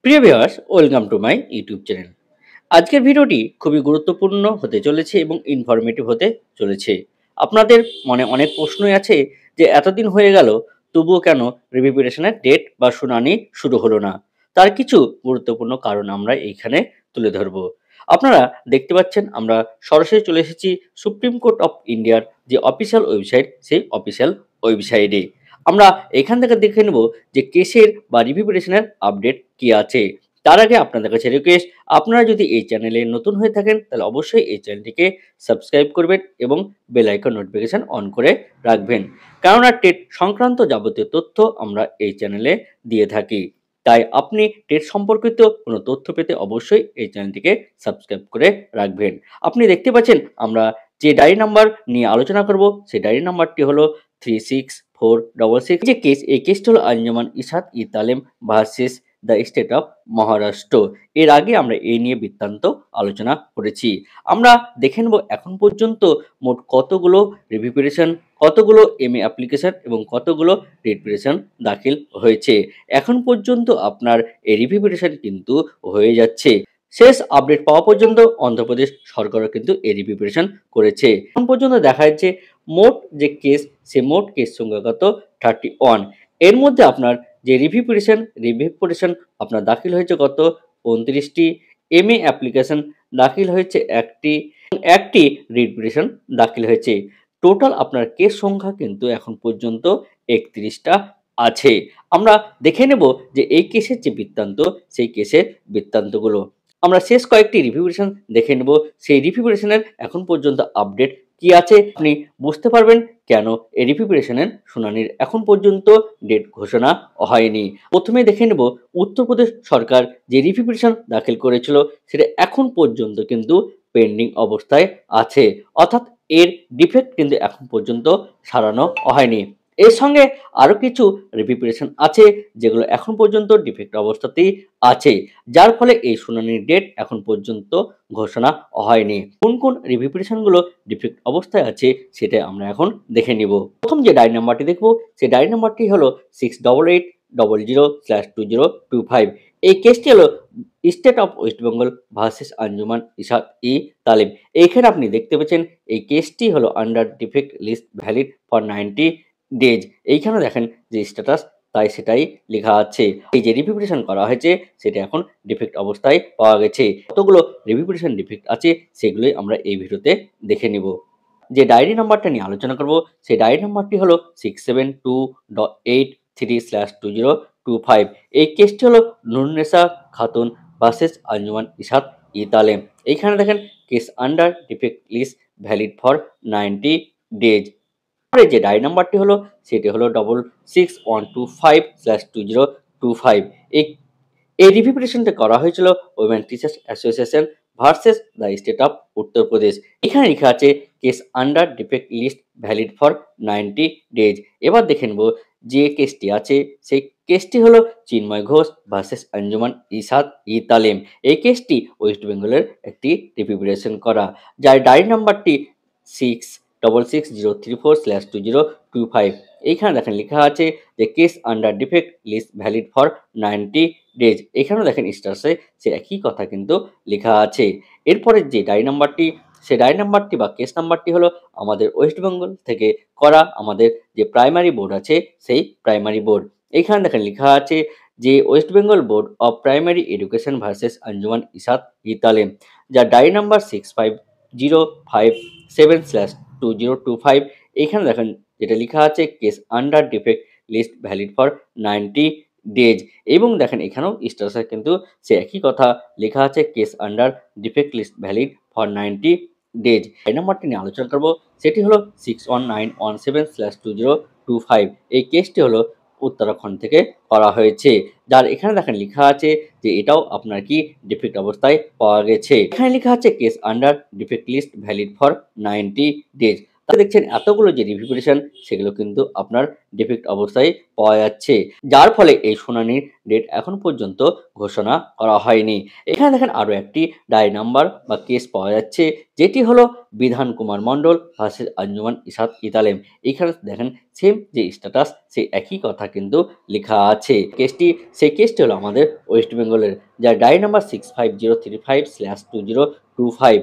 প্রিয় viewers, welcome to my YouTube channel. আজকের ভিডিওটি খুবই গুরুত্বপূর্ণ হতে চলেছে এবং ইনফরমেটিভ হতে চলেছে। আপনাদের মনে অনেক প্রশ্নই আছে যে এতদিন হয়ে গেল তবুও কেন রিভিউ পিটিশনের ডেট বা শুনানি শুরু হলো না। তার কিছু গুরুত্বপূর্ণ কারণ আমরা এইখানে তুলে ধরব। আপনারা দেখতে পাচ্ছেন আমরা সরাসরি চলে এসেছি সুপ্রিম কোর্ট অফ ইন্ডিয়ার যে অফিসিয়াল ওয়েবসাইট, সেই অফিসিয়াল ওয়েবসাইটে। আমরা এখান থেকে দেখে নেব যে কেসের বা রিভিউ পিটিশনের আপডেট কি আছে। তার আগে আপনাদের কাছে রিকোয়েস্ট, আপনারা যদি এই চ্যানেলে নতুন হয়ে থাকেন তাহলে অবশ্যই এই চ্যানেলটিকে সাবস্ক্রাইব করবেন এবং বেল আইকন নোটিফিকেশন অন করে রাখবেন, কেননা টেট সংক্রান্ত যাবতীয় তথ্য আমরা এই চ্যানেলে দিয়ে থাকি। তাই আপনি টেট সম্পর্কিত কোনো তথ্য পেতে অবশ্যই এই চ্যানেলটিকে সাবস্ক্রাইব করে রাখবেন। আপনি দেখতে পাচ্ছেন আমরা যে ডায়েরি নাম্বার নিয়ে আলোচনা করব সেই ডায়েরি নাম্বারটি হলো 36466। যে কেস, এই কেসটি হলো আঞ্জুমান ইসাত ই তালিম versus the state of Maharashtra. এর আগে আমরা এই নিয়ে বৃত্তান্ত আলোচনা করেছি। আমরা দেখে নেব এখন পর্যন্ত মোট কতগুলো রিভিউ পিটিশন, কতগুলো এমএ অ্যাপ্লিকেশন এবং কতগুলো রিট পিটিশন দাখিল হয়েছে। এখন পর্যন্ত আপনার এই রিভিউ পিটিশন কিন্তু হয়ে যাচ্ছে। শেষ আপডেট পাওয়া পর্যন্ত অন্ধ্রপ্রদেশ সরকারও কিন্তু এই রিভিউ পিটিশন করেছে। এখন পর্যন্ত দেখা যাচ্ছে মোট যে কেস, সে মোট কেস সংখ্যা কত 31। এর মধ্যে আপনার যে রিভিউ পিটিশন আপনার দাখিল হয়েছে কত 29টি, এমএ অ্যাপ্লিকেশন দাখিল হয়েছে একটি রিট পিটিশন দাখিল হয়েছে। টোটাল আপনার কেস সংখ্যা কিন্তু এখন পর্যন্ত 31টা আছে। আমরা দেখে নেব যে এই কেসের যে বৃত্তান্ত, সেই কেসের বৃত্তান্তগুলো আমরা শেষ কয়েকটি রিভিউ পিটিশন দেখে নেব। সেই রিভিউ পিটিশনের এখন পর্যন্ত আপডেট কি আছে আপনি বুঝতে পারবেন কেন এই রিভিউ পিটিশনের শুনানির এখন পর্যন্ত ডেট ঘোষণা হয়নি। প্রথমে দেখে নেব উত্তরপ্রদেশ সরকার যে রিভিউ পিটিশন দাখিল করেছিল সেটা এখন পর্যন্ত কিন্তু পেন্ডিং অবস্থায় আছে, অর্থাৎ এর ডিফেক্ট কিন্তু এখন পর্যন্ত সারানো হয়নি। এর সঙ্গে আরো কিছু রিভিউ পিটিশন আছে যেগুলো এখন পর্যন্ত ডিফেক্ট অবস্থাতেই আছে, যার ফলে এই শুনানির ডেট এখন পর্যন্ত ঘোষণা হয়নি। কোন কোন রিভিউ পিটিশনগুলো ডিফেক্ট অবস্থায় আছে সেটা আমরা এখন দেখে নিব। প্রথম যে ডায়েরি নাম্বারটি দেখব সেই ডায়েরি নাম্বারটি হলো 688000/2025। এই কেসটি হলো state of West Bengal versus Anjuman Ishaat e Taleem. এইখানে আপনি দেখতে পাচ্ছেন এই কেসটি হলো under defect list valid for 90 days. এইখানে দেখেন যে স্ট্যাটাস তাই সেটাই লেখা আছে। এই যে রিভিউ পিটিশন করা হয়েছে সেটা এখন ডিফেক্ট অবস্থায় পাওয়া গেছে। কতগুলো রিভিউ পিটিশন ডিফেক্ট আছে সেগুলোই আমরা এই ভিডিওতে দেখে নিব। যে ডায়েরি নাম্বারটা নিয়ে আলোচনা করব সেই ডায়েরি নাম্বারটি হলো 672.83/2025। এই কেসটি হলো নুরনেসা খাতুন ভার্সেস আঞ্জুমান ইসাত ই তালিম। এইখানে দেখেন case under defect list valid for 90 days. যে ডায়েরি নাম্বারটি হলো সেটি হলো 66125/2025। এই এই রিভিউ পিটিশনটা করা হয়েছিল women teachers association versus the state of Uttar Pradesh. এখানে লেখা আছে case under defect list valid for 90 days. এবার দেখে নেব যে কেসটি আছে সেই কেসটি হলো চিন্ময় ঘোষ ভার্সেস আঞ্জুমান ইসাত ই তালিম। এই কেসটি ওয়েস্ট বেঙ্গলের একটি রিভিউ পিটিশন করা, যার ডায়েরি নাম্বারটি 666-034/2025। এইখানে দেখেন লেখা আছে যে case under defect list valid for 90 days. এখানেও দেখেন স্টারসে সে একই কথা কিন্তু লেখা আছে। এরপরে যে ডায়েরি নাম্বারটি, সেই ডায়েরি নাম্বারটি বা কেস নাম্বারটি হলো আমাদের ওয়েস্ট বেঙ্গল থেকে করা আমাদের যে প্রাইমারি বোর্ড আছে সেই প্রাইমারি বোর্ড। এইখানে দেখেন লেখা আছে যে West Bengal board of primary education versus Anjuman Ishaat e Taleem, যার ডায়েরি নাম্বার 65057/2025। এইখানে দেখেন যেটা লেখা আছে case under defect list valid for 90 days. এবং দেখেন এখানেও স্ট্যাটাসে কিন্তু সে একই কথা লেখা আছে case under defect list valid for 90 days. এই নাম্বারটি নিয়ে আলোচনা করব সেটি হলো 61917/2025। এই কেসটি হলো উত্তরাখণ্ড থেকে করা হয়েছে, যার এখানে দেখেন লেখা আছে যে এটাও আপনার কি ডিফেক্ট অবস্থায় পাওয়া গেছে। এখানে লেখা আছে case under defect list valid for 90 days. তাহলে দেখছেন এতগুলো যে রিভিউ পিটিশন সেগুলো কিন্তু আপনার ডিফেক্ট অবস্থায় পাওয়া যাচ্ছে, যার ফলে এই শুনানির ডেট এখন পর্যন্ত ঘোষণা করা হয়নি। এখানে দেখেন আরও একটি ডায়েরি নাম্বার বা কেস পাওয়া যাচ্ছে, যেটি হলো বিধান কুমার মণ্ডল ভার্সেস আঞ্জুমান ইসাত ইতালেম। এখানে দেখেন সেম যে স্ট্যাটাস সেই একই কথা কিন্তু লেখা আছে। সেই কেসটি হলো আমাদের ওয়েস্ট বেঙ্গলের, যার ডায়েরি নাম্বার 65035/2025।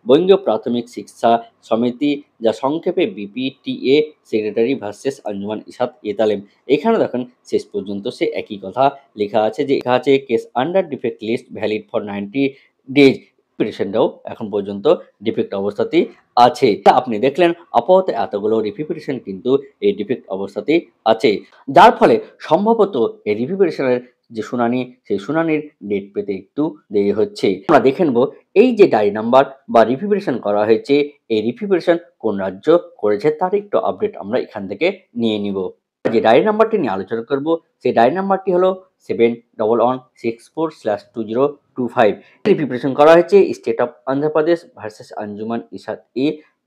বঙ্গীয় প্রাথমিক শিক্ষা সমিতি, যা সংক্ষেপে বিপিটিএ সেক্রেটারি ভার্সেস আঞ্জুমান ইসাত ইতালেম। এখানে দেখেন শেষ পর্যন্ত সে একই কথা লেখা আছে, যে লেখা আছে case under defect list valid for 90 days. পিটিশনটাও এখন পর্যন্ত ডিফেক্ট অবস্থাতেই আছে। তা আপনি দেখলেন আপাতত এতগুলো রিভিউ পিটিশন কিন্তু এই ডিফেক্ট অবস্থাতেই আছে, যার ফলে সম্ভবত এই রিভিউ পিটিশনের যে শুনানি সেই শুনানির ডেট পেতে একটু দেরি হচ্ছে। আমরা দেখে নেব এই যে ডায়েরি নাম্বার বা রিভিউ পিটিশন করা হয়েছে, এই রিভিউ পিটিশন কোন রাজ্য করেছে তার একটু আপডেট আমরা এখান থেকে নিয়ে নিব। যে ডায়েরি নাম্বারটি নিয়ে আলোচনা করব সেই ডায়েরি নাম্বারটি হলো 711164/2025। রিভিউ পিটিশন করা হয়েছে state of Andhra Pradesh versus Anjuman Ishaat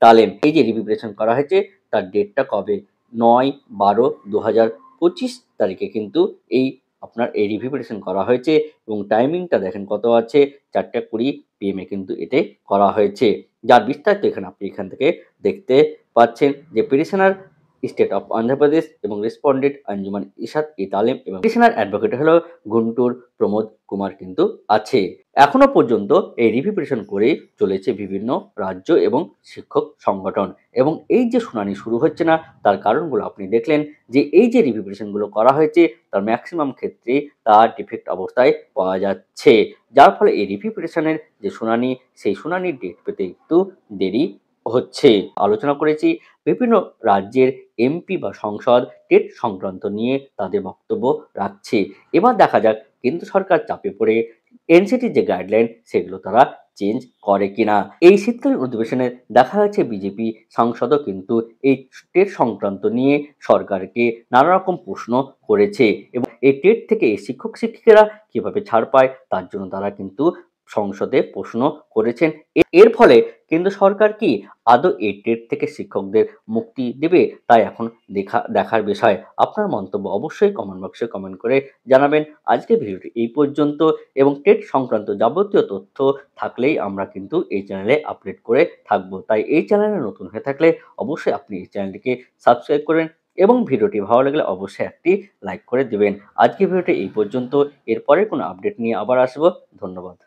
Taleem. এই যে রিভিউ পিটিশন করা হয়েছে তার ডেটটা কবে, 9/12/2025 তারিখে কিন্তু এই আপনার এই রিভিউ পিটিশন করা হয়েছে, এবং টাইমিংটা দেখেন কত আছে, 4:20 PM এ কিন্তু এতে করা হয়েছে। যার বিস্তারিত এখানে আপনি এখান থেকে দেখতে পাচ্ছেন যে পিটিশনার স্টেট অফ অন্ধ্রপ্রদেশ এবং রেসপন্ডেন্ট আঞ্জুমান ইসাত তালেম এবং পিটিশনার অ্যাডভোকেট হলো গুন্টুর প্রমোদ কুমার কিন্তু আছে। এখনো পর্যন্ত এই রিভিউ পিটিশন করে চলেছে বিভিন্ন রাজ্য এবং শিক্ষক সংগঠন, এবং এই যে শুনানি শুরু হচ্ছে না তার কারণগুলো আপনি দেখলেন, যে এই যে রিভিউ পিটিশনগুলো করা হয়েছে তার ম্যাক্সিমাম ক্ষেত্রে তার ডিফেক্ট অবস্থায় পাওয়া যাচ্ছে, যার ফলে এই রিভিউ পিটিশনের যে শুনানি সেই শুনানির ডেট পেতে একটু দেরি হচ্ছে। আলোচনা করেছি বিভিন্ন রাজ্যের এমপি বা সংসদ টেট সংক্রান্ত নিয়ে তাদের বক্তব্য রাখছে। এবার দেখা যাক কেন্দ্র সরকার চাপে পড়ে এনসিটির যে গাইডলাইন সেগুলো তারা চেঞ্জ করে কিনা। এই শীতকালীন অধিবেশনে দেখা যাচ্ছে বিজেপি সাংসদও কিন্তু এই টেট সংক্রান্ত নিয়ে সরকারকে নানা রকম প্রশ্ন করেছে, এবং এই টেট থেকে এই শিক্ষক শিক্ষিকারা কিভাবে ছাড় পায় তার জন্য তারা কিন্তু সংসদে প্রশ্ন করেছেন। এর ফলে কেন্দ্র সরকার কি আদৌ এই টেট থেকে শিক্ষকদের মুক্তি দেবে, তাই এখন দেখার বিষয়। আপনার মন্তব্য অবশ্যই কমেন্ট বক্সে কমেন্ট করে জানাবেন। আজকের ভিডিওটি এই পর্যন্ত, এবং টেট সংক্রান্ত যাবতীয় তথ্য থাকলেই আমরা কিন্তু এই চ্যানেলে আপডেট করে থাকবো। তাই এই চ্যানেলে নতুন হয়ে থাকলে অবশ্যই আপনি এই চ্যানেলটিকে সাবস্ক্রাইব করবেন, এবং ভিডিওটি ভালো লাগলে অবশ্যই একটি লাইক করে দেবেন। আজকের ভিডিওটি এই পর্যন্ত, এরপরে কোনো আপডেট নিয়ে আবার আসবো। ধন্যবাদ।